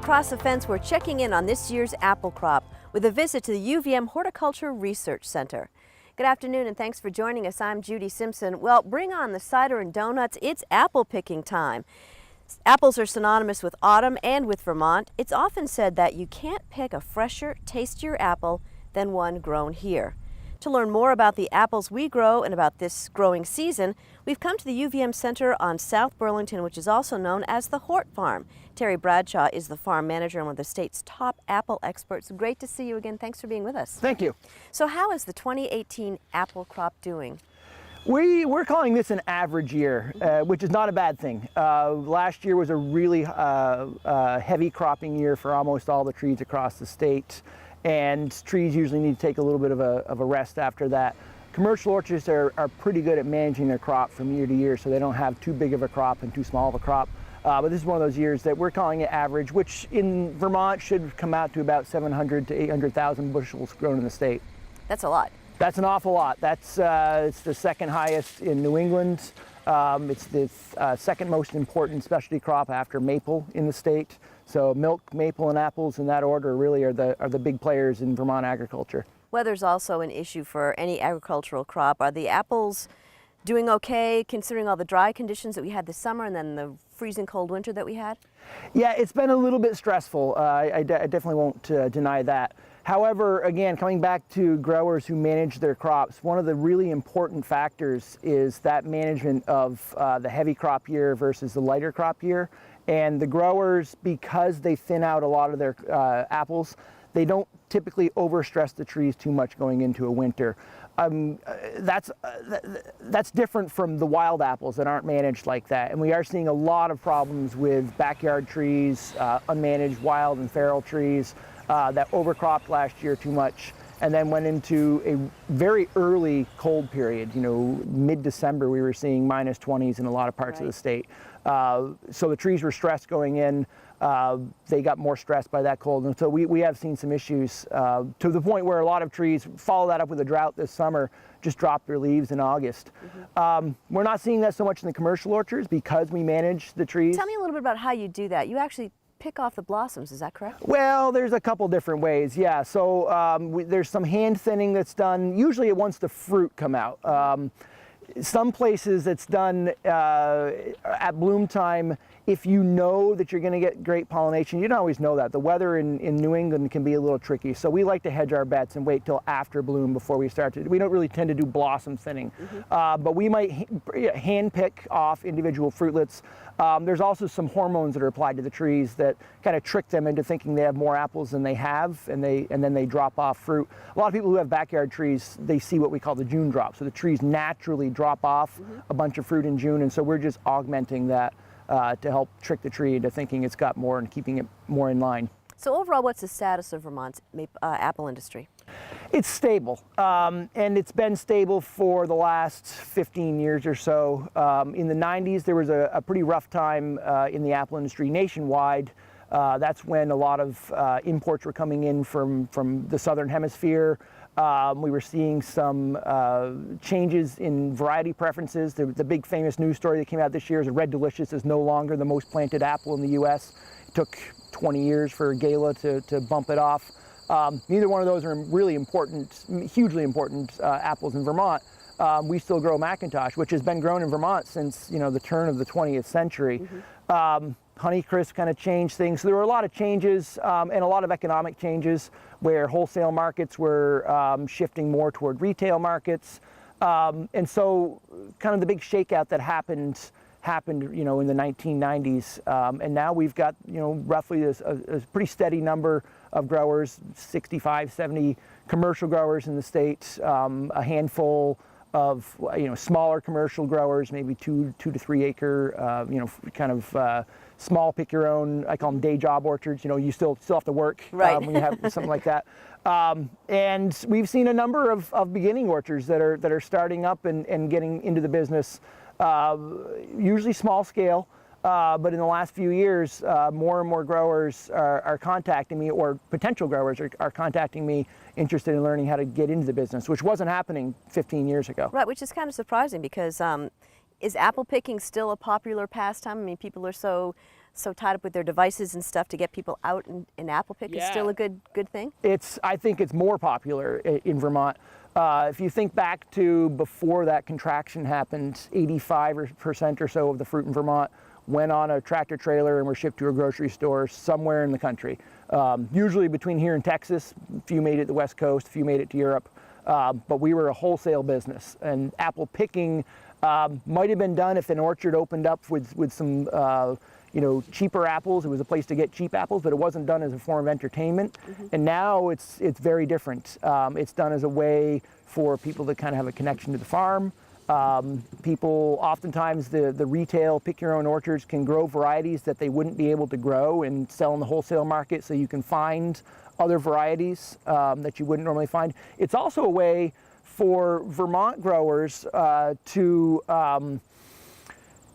across the fence, we're checking in on this year's apple crop with a visit to the UVM Horticulture Research Center. Good afternoon and thanks for joining us. I'm Judy Simpson. Well, bring on the cider and donuts. It's apple picking time. Apples are synonymous with autumn and with Vermont. It's often said that you can't pick a fresher, tastier apple than one grown here. To learn more about the apples we grow and about this growing season, we've come to the UVM Center on South Burlington, which is also known as the Hort Farm. Terry Bradshaw is the farm manager and one of the state's top apple experts. Great to see you again. Thanks for being with us. Thank you. So how is the 2018 apple crop doing? We're calling this an average year, which is not a bad thing. Last year was a really heavy cropping year for almost all the trees across the state, and trees usually need to take a little bit of a rest after that. Commercial orchards are pretty good at managing their crop from year to year, so they don't have too big of a crop and too small of a crop. But this is one of those years that we're calling it average, which in Vermont should come out to about 700 to 800,000 bushels grown in the state. That's a lot. That's an awful lot. That's it's the second highest in New England. It's the second most important specialty crop after maple in the state. So milk, maple, and apples in that order really are the big players in Vermont agriculture. Weather's also an issue for any agricultural crop. Are the apples doing okay considering all the dry conditions that we had this summer and then the freezing cold winter that we had? Yeah, it's been a little bit stressful. I definitely won't deny that. However, again, coming back to growers who manage their crops, one of the really important factors is that management of the heavy crop year versus the lighter crop year. And the growers, because they thin out a lot of their apples, they don't typically overstress the trees too much going into a winter. That's different from the wild apples that aren't managed like that. And we are seeing a lot of problems with backyard trees, unmanaged wild and feral trees that overcropped last year too much and then went into a very early cold period. You know, mid-December we were seeing minus 20s in a lot of parts of the state. So the trees were stressed going in. They got more stressed by that cold. And so we have seen some issues to the point where a lot of trees follow that up with a drought this summer, just drop their leaves in August. We're not seeing that so much in the commercial orchards because we manage the trees. Tell me a little bit about how you do that. You actually pick off the blossoms, is that correct? Well, there's a couple different ways, yeah. So there's some hand thinning that's done, usually once the fruit come out. Some places it's done at bloom time. If you know that you're going to get great pollination, you don't always know that. The weather in New England can be a little tricky, so we like to hedge our bets and wait till after bloom before we start to. We don't really tend to do blossom thinning, but we might hand pick off individual fruitlets. There's also some hormones that are applied to the trees that kind of trick them into thinking they have more apples than they have, and then they drop off fruit. A lot of people who have backyard trees, they see what we call the June drop. So the trees naturally drop off a bunch of fruit in June, and so we're just augmenting that to help trick the tree into thinking it's got more and keeping it more in line. So overall, what's the status of Vermont's apple industry? It's stable, and it's been stable for the last 15 years or so. In the 90s, there was a pretty rough time in the apple industry nationwide. That's when a lot of imports were coming in from the southern hemisphere. We were seeing some changes in variety preferences. The big famous news story that came out this year is that Red Delicious is no longer the most planted apple in the U.S. It took 20 years for Gala to bump it off. Neither one of those are really important, hugely important apples in Vermont. We still grow McIntosh, which has been grown in Vermont since the turn of the 20th century. Honeycrisp kind of changed things. So there were a lot of changes and a lot of economic changes where wholesale markets were shifting more toward retail markets. And so kind of the big shakeout that happened in the 1990s. And now we've got, roughly a pretty steady number of growers, 65, 70 commercial growers in the state, a handful of, smaller commercial growers, maybe 2 to 3 acre, small pick your own, I call them day job orchards. You still have to work when you have something like that. And we've seen a number of beginning orchards that are starting up and getting into the business, usually small scale. But in the last few years, more and more growers are contacting me, or potential growers are contacting me, interested in learning how to get into the business, which wasn't happening 15 years ago. Right, which is kind of surprising because is apple picking still a popular pastime? I mean, people are so so tied up with their devices and stuff to get people out and apple pick is still a good thing? I think it's more popular in Vermont. If you think back to before that contraction happened, 85% or so of the fruit in Vermont went on a tractor trailer and were shipped to a grocery store somewhere in the country. Usually between here and Texas, a few made it to the West Coast, a few made it to Europe. But we were a wholesale business, and apple picking might have been done if an orchard opened up with some cheaper apples. It was a place to get cheap apples, but it wasn't done as a form of entertainment. And now it's very different. It's done as a way for people to kind of have a connection to the farm. People, oftentimes the retail pick your own orchards can grow varieties that they wouldn't be able to grow and sell in the wholesale market, so you can find other varieties that you wouldn't normally find. It's also a way for Vermont growers to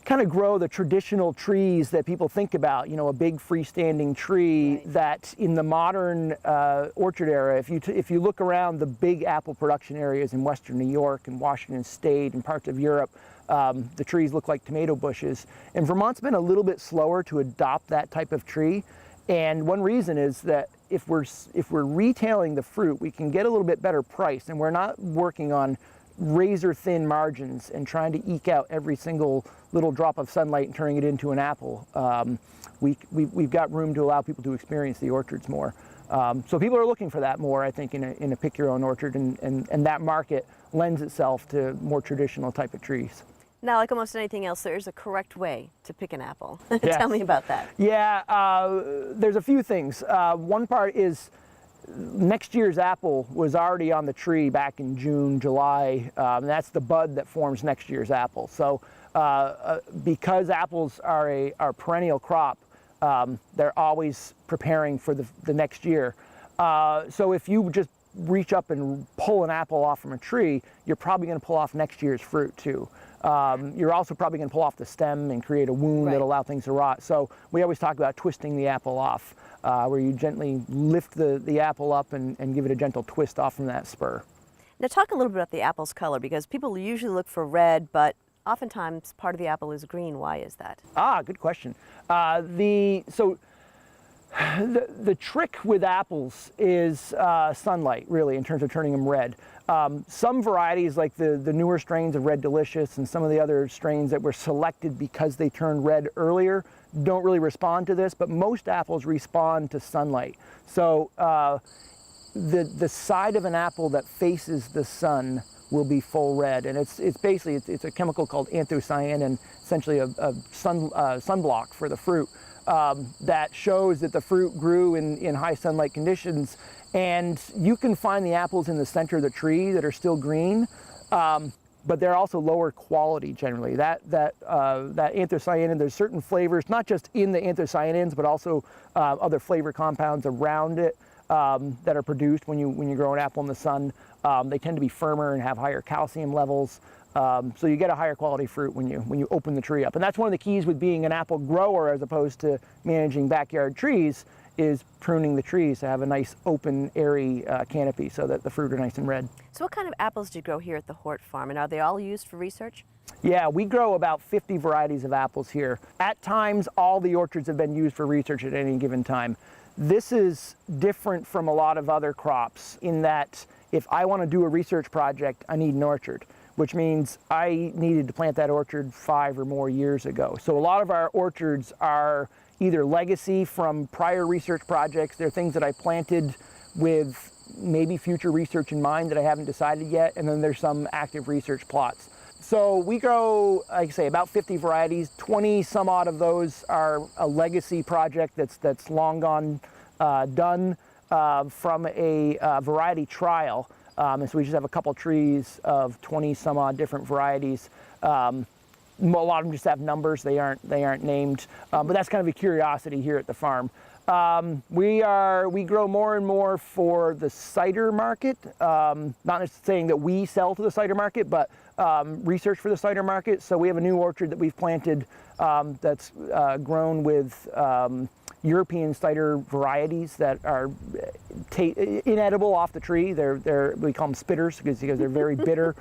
kind of grow the traditional trees that people think about, a big freestanding tree that in the modern orchard era, if you look around the big apple production areas in western New York and Washington State and parts of Europe, the trees look like tomato bushes. And Vermont's been a little bit slower to adopt that type of tree. And one reason is that if we're retailing the fruit, we can get a little bit better price, and we're not working on razor thin margins and trying to eke out every single little drop of sunlight and turning it into an apple. We've got room to allow people to experience the orchards more. So people are looking for that more, I think, in a pick your own orchard, and that market lends itself to more traditional type of trees. Now, like almost anything else, there is a correct way to pick an apple. Yes. Tell me about that. Yeah, there's a few things. One part is next year's apple was already on the tree back in June, July. That's the bud that forms next year's apple. So because apples are a perennial crop, they're always preparing for the next year. So if you just reach up and pull an apple off from a tree, you're probably going to pull off next year's fruit too. You're also probably going to pull off the stem and create a wound that'll allow things to rot. So we always talk about twisting the apple off, where you gently lift the apple up and give it a gentle twist off from that spur. Now talk a little bit about the apple's color, because people usually look for red, but oftentimes part of the apple is green. Why is that? Good question. The trick with apples is sunlight, really, in terms of turning them red. Some varieties, like the newer strains of Red Delicious and some of the other strains that were selected because they turned red earlier, don't really respond to this, but most apples respond to sunlight. So the side of an apple that faces the sun will be full red, and it's basically a chemical called anthocyanin, essentially a sunblock for the fruit. That shows that the fruit grew in high sunlight conditions, and you can find the apples in the center of the tree that are still green, but they're also lower quality generally. That anthocyanin, there's certain flavors, not just in the anthocyanins, but also other flavor compounds around it that are produced when you grow an apple in the sun. They tend to be firmer and have higher calcium levels. So you get a higher quality fruit when you open the tree up. And that's one of the keys with being an apple grower as opposed to managing backyard trees, is pruning the trees to have a nice open, airy canopy so that the fruit are nice and red. So what kind of apples do you grow here at the Hort Farm, and are they all used for research? Yeah, we grow about 50 varieties of apples here. At times, all the orchards have been used for research at any given time. This is different from a lot of other crops in that if I want to do a research project, I need an orchard, which means I needed to plant that orchard 5 or more years ago. So a lot of our orchards are either legacy from prior research projects. They're things that I planted with maybe future research in mind that I haven't decided yet, and then there's some active research plots. So we grow, like I say, about 50 varieties. 20 some odd of those are a legacy project that's long gone done from a variety trial. And so we just have a couple trees of 20 some odd different varieties. A lot of them just have numbers, they aren't named, but that's kind of a curiosity here at the farm. We grow more and more for the cider market, not necessarily saying that we sell to the cider market, but research for the cider market. So we have a new orchard that we've planted that's grown with European cider varieties that are inedible off the tree. We call them spitters because they're very bitter.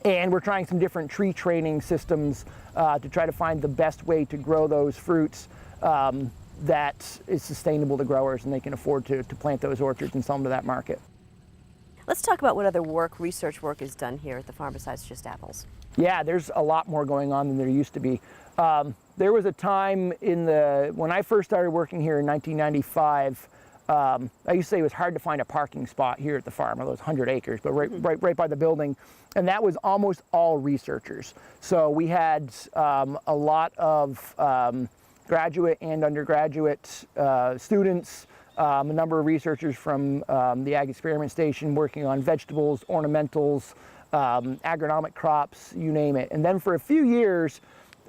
And we're trying some different tree training systems to try to find the best way to grow those fruits that is sustainable to growers and they can afford to plant those orchards and sell them to that market. Let's talk about what other research work is done here at the farm besides just apples. Yeah, there's a lot more going on than there used to be. There was a time when I first started working here in 1995, I used to say it was hard to find a parking spot here at the farm, although it's 100 acres, but right by the building. And that was almost all researchers. So we had a lot of graduate and undergraduate students, a number of researchers from the Ag Experiment Station working on vegetables, ornamentals, agronomic crops, you name it. And then for a few years,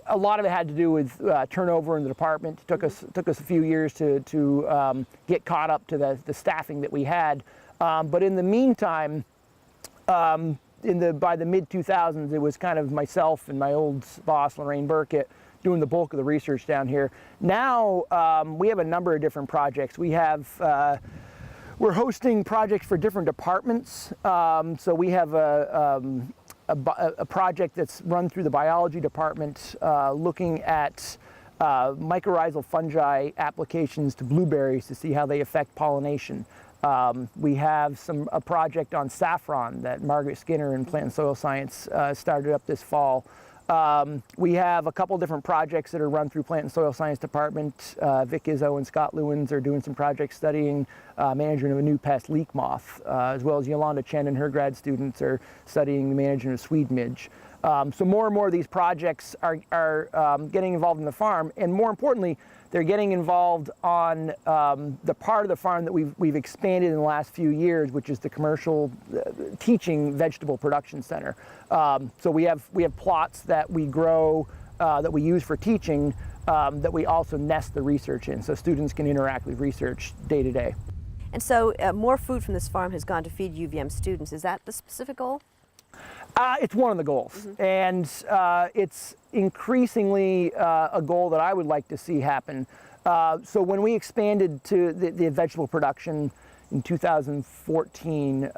a lot of it had to do with turnover in the department. It took us a few years to get caught up to the staffing that we had. But in the meantime, by the mid-2000s, it was kind of myself and my old boss, Lorraine Burkett, doing the bulk of the research down here. Now we have a number of different projects. We're hosting projects for different departments. So we have a project that's run through the biology department looking at mycorrhizal fungi applications to blueberries to see how they affect pollination. We have a project on saffron that Margaret Skinner in Plant and Soil Science started up this fall. We have a couple different projects that are run through Plant and Soil Science Department. Vic Izzo and Scott Lewins are doing some projects studying management of a new pest, leek moth, as well as Yolanda Chen and her grad students are studying the management of swede midge. So more and more of these projects are getting involved in the farm, and more importantly, they're getting involved on the part of the farm that we've expanded in the last few years, which is the commercial teaching vegetable production center. So we have plots that we grow, that we use for teaching, that we also nest the research in, so students can interact with research day to day. And so more food from this farm has gone to feed UVM students. Is that the specific goal? It's one of the goals, and it's increasingly a goal that I would like to see happen. So when we expanded to the vegetable production in 2014,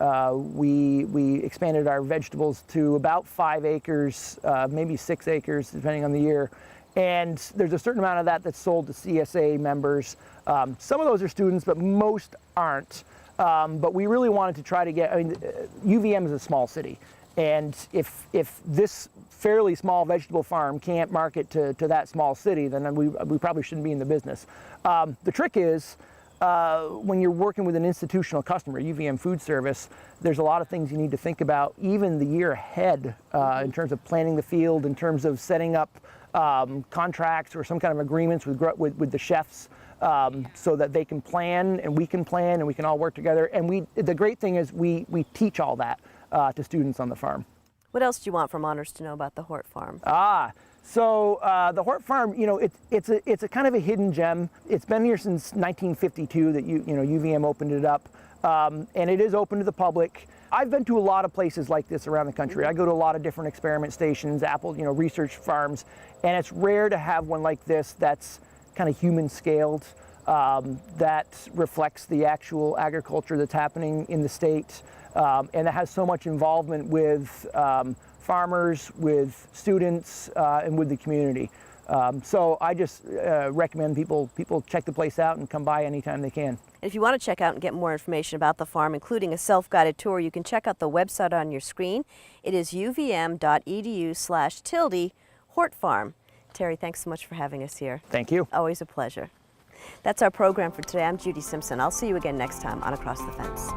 we expanded our vegetables to about 5 acres, maybe 6 acres, depending on the year. And there's a certain amount of that that's sold to CSA members. Some of those are students, but most aren't. But we really wanted to try to get, UVM is a small city. And if this fairly small vegetable farm can't market to that small city, then we probably shouldn't be in the business. The trick is, when you're working with an institutional customer, UVM Food Service, there's a lot of things you need to think about, even the year ahead, in terms of planning the field, in terms of setting up contracts or some kind of agreements with the chefs, so that they can plan and we can plan and we can all work together. And the great thing is we teach all that to students on the farm. What else do you want Vermonters to know about the Hort Farm? So the Hort Farm, it's a kind of a hidden gem. It's been here since 1952 that UVM opened it up, and it is open to the public. I've been to a lot of places like this around the country. I go to a lot of different experiment stations, apple, research farms, and it's rare to have one like this that's kind of human scaled, that reflects the actual agriculture that's happening in the state, and that has so much involvement with farmers, with students, and with the community. So I just recommend people check the place out and come by anytime they can. And if you want to check out and get more information about the farm, including a self-guided tour, you can check out the website on your screen. It is uvm.edu/Hort Farm. Terry, thanks so much for having us here. Thank you. Always a pleasure. That's our program for today. I'm Judy Simpson. I'll see you again next time on Across the Fence.